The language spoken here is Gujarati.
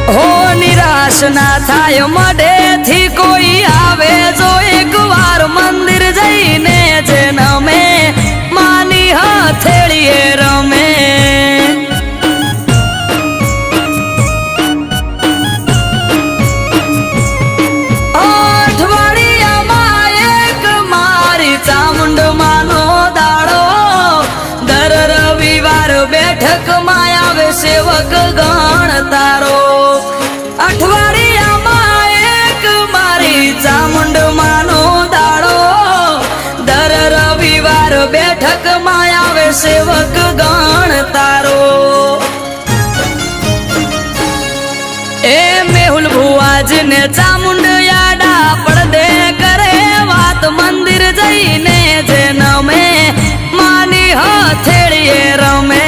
હો નિરાશ ના થાય મઢેથી કોઈ આવે જો એક વાર મંદિર જઈને જે નમે માની હથેળીએ રમે અઠવાડિયામાં એક મારી ચામુંડ માનો દાડો દર રવિવાર બેઠકમાં આવે સેવક ગણ તારો અઠવાડિયામાં એક મારી ચામુંડ માનો દાડો દર રવિવાર બેઠકમાં આવે સેવક ગણ તારો એ મેહુલ ભુવાજીને ચામુંડ યાડા પડદે કરે વાત મંદિર જઈને જે નમે માની હથેળીએ રમે